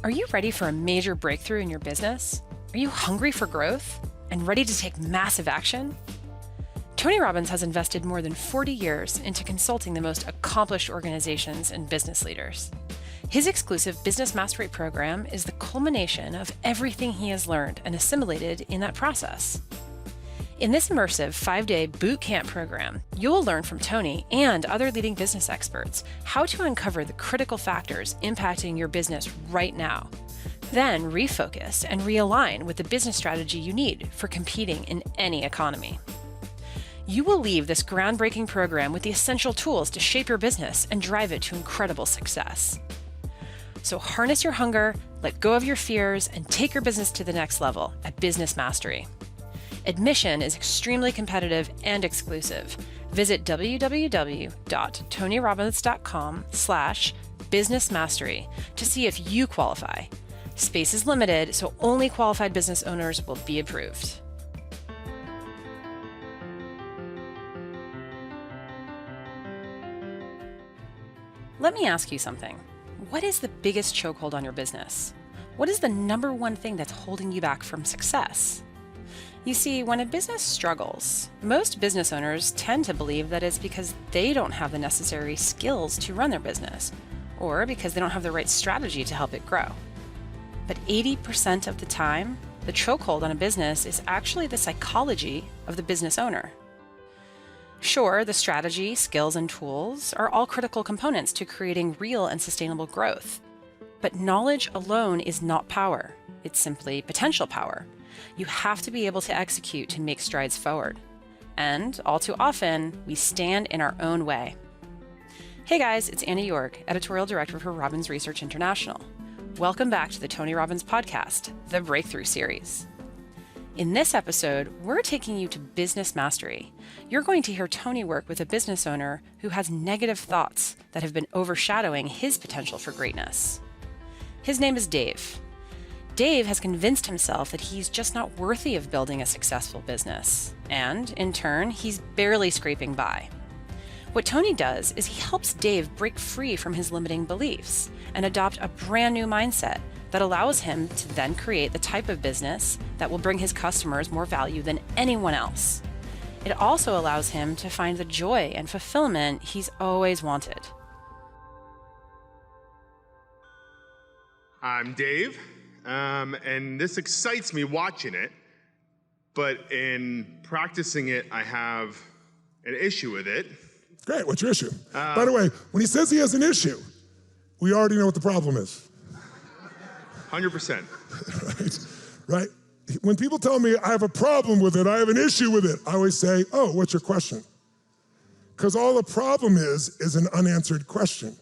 Are you ready for a major breakthrough in your business? Are you hungry for growth and ready to take massive action? Tony Robbins has invested more than 40 years into consulting the most accomplished organizations and business leaders. His exclusive Business Mastery program is the culmination of everything he has learned and assimilated in that process. In this immersive 5-day boot camp program, you will learn from Tony and other leading business experts how to uncover the critical factors impacting your business right now. Then refocus and realign with the business strategy you need for competing in any economy. You will leave this groundbreaking program with the essential tools to shape your business and drive it to incredible success. So harness your hunger, let go of your fears, and take your business to the next level at Business Mastery. Admission is extremely competitive and exclusive. Visit www.tonyrobbins.com/businessmastery to see if you qualify. Space is limited, so only qualified business owners will be approved. Let me ask you something. What is the biggest chokehold on your business? What is the number one thing that's holding you back from success? You see, when a business struggles, most business owners tend to believe that it's because they don't have the necessary skills to run their business, or because they don't have the right strategy to help it grow. But 80% of the time, the chokehold on a business is actually the psychology of the business owner. Sure, the strategy, skills, and tools are all critical components to creating real and sustainable growth. But knowledge alone is not power. It's simply potential power. You have to be able to execute to make strides forward. And all too often, we stand in our own way. Hey guys, it's Annie York, Editorial Director for Robbins Research International. Welcome back to the Tony Robbins Podcast, the Breakthrough Series. In this episode, we're taking you to Business Mastery. You're going to hear Tony work with a business owner who has negative thoughts that have been overshadowing his potential for greatness. His name is Dave. Dave has convinced himself that he's just not worthy of building a successful business, and in turn, he's barely scraping by. What Tony does is he helps Dave break free from his limiting beliefs and adopt a brand new mindset that allows him to then create the type of business that will bring his customers more value than anyone else. It also allows him to find the joy and fulfillment he's always wanted. I'm Dave. And this excites me watching it, but in practicing it, I have an issue with it. Great, what's your issue? By the way, when he says he has an issue, we already know what the problem is. 100%. Right? When people tell me I have a problem with it, I have an issue with it, I always say, oh, what's your question? Because all the problem is an unanswered question.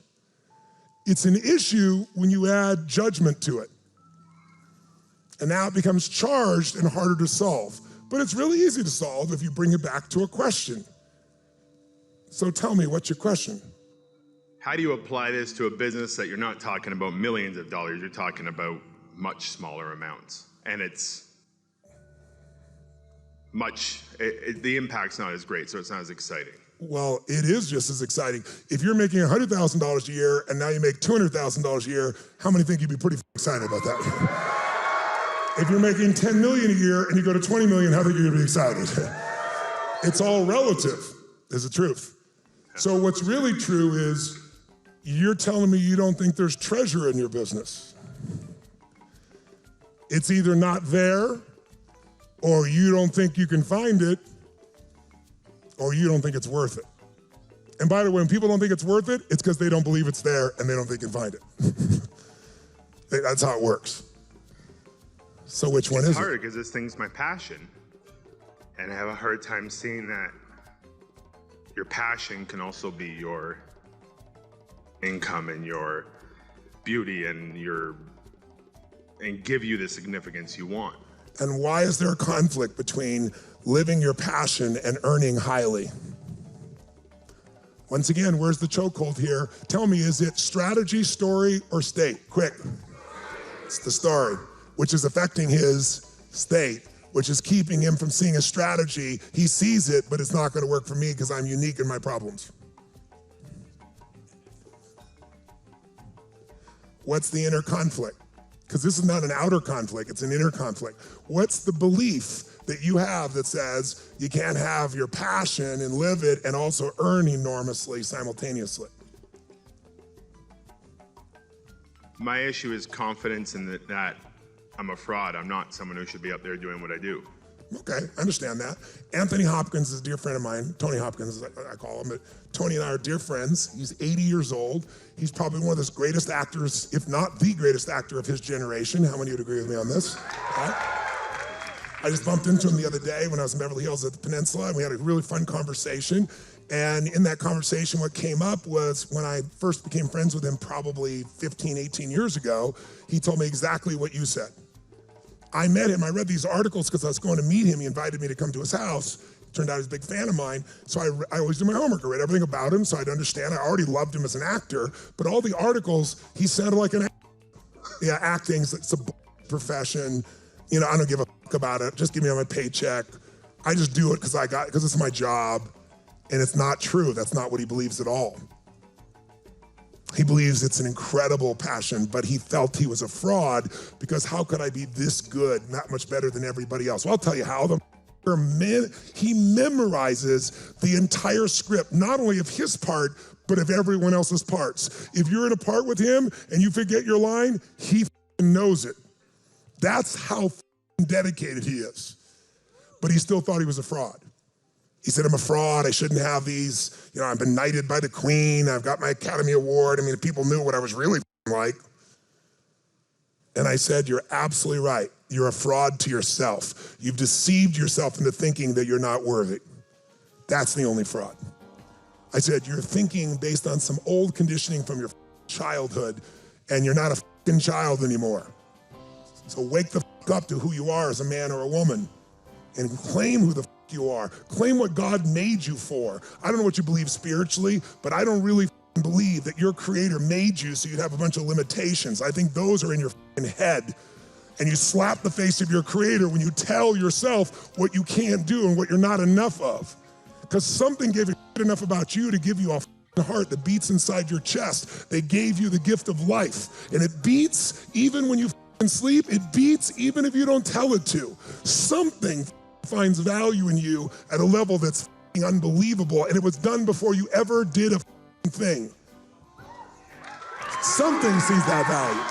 It's an issue when you add judgment to it. And now it becomes charged and harder to solve. But it's really easy to solve if you bring it back to a question. So tell me, what's your question? How do you apply this to a business that you're not talking about millions of dollars, you're talking about much smaller amounts? And it's the impact's not as great, so it's not as exciting. Well, it is just as exciting. If you're making $100,000 a year and now you make $200,000 a year, how many think you'd be pretty excited about that? If you're making 10 million a year and you go to 20 million, how think you're gonna be excited? It's all relative, is the truth. So what's really true is you're telling me you don't think there's treasure in your business. It's either not there, or you don't think you can find it, or you don't think it's worth it. And by the way, when people don't think it's worth it, it's because they don't believe it's there and they don't think they can find it. That's how it works. So which one is it? It's hard because this thing's my passion. And I have a hard time seeing that your passion can also be your income and your beauty and give you the significance you want. And why is there a conflict between living your passion and earning highly? Once again, where's the chokehold here? Tell me, is it strategy, story, or state? Quick. It's the story, which is affecting his state, which is keeping him from seeing a strategy. He sees it, but it's not gonna work for me because I'm unique in my problems. What's the inner conflict? because this is not an outer conflict, it's an inner conflict. What's the belief that you have that says you can't have your passion and live it and also earn enormously simultaneously? My issue is confidence in that I'm a fraud. I'm not someone who should be up there doing what I do. Okay, I understand that. Anthony Hopkins is a dear friend of mine. Tony Hopkins, I call him. But Tony and I are dear friends. He's 80 years old. He's probably one of the greatest actors, if not the greatest actor of his generation. How many would agree with me on this? Right? I just bumped into him the other day when I was in Beverly Hills at the Peninsula, and we had a really fun conversation. And in that conversation, what came up was when I first became friends with him probably 15, 18 years ago, he told me exactly what you said. I met him, I read these articles because I was going to meet him. He invited me to come to his house. Turned out he's a big fan of mine. So I always do my homework. I read everything about him so I'd understand. I already loved him as an actor, but all the articles, he sounded like an actor. Yeah, acting's it's a profession. You know, I don't give a fuck about it. Just give me my paycheck. I just do it because it's my job. And it's not true. That's not what he believes at all. He believes it's an incredible passion, but he felt he was a fraud because how could I be this good, not much better than everybody else? Well, I'll tell you how. He memorizes the entire script, not only of his part, but of everyone else's parts. If you're in a part with him and you forget your line, he knows it. That's how dedicated he is. But he still thought he was a fraud. He said, I'm a fraud, I shouldn't have these, you know, I've been knighted by the Queen, I've got my Academy Award. I mean, people knew what I was really like. And I said, you're absolutely right. You're a fraud to yourself. You've deceived yourself into thinking that you're not worthy. That's the only fraud. I said, you're thinking based on some old conditioning from your childhood, and you're not a child anymore. So wake the up to who you are as a man or a woman, and claim who the you are. Claim what God made you for. I don't know what you believe spiritually, but I don't really believe that your creator made you so you'd have a bunch of limitations. I think those are in your head. And you slap the face of your creator when you tell yourself what you can't do and what you're not enough of. Because something gave a enough about you to give you a heart that beats inside your chest. They gave you the gift of life. And it beats even when you sleep. It beats even if you don't tell it to. Something finds value in you at a level that's unbelievable, and it was done before you ever did a thing. Something sees that value.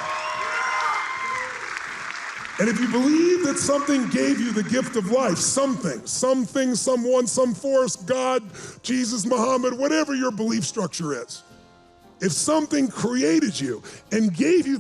And if you believe that something gave you the gift of life, something, someone, some force, God, Jesus, Muhammad, whatever your belief structure is, if something created you and gave you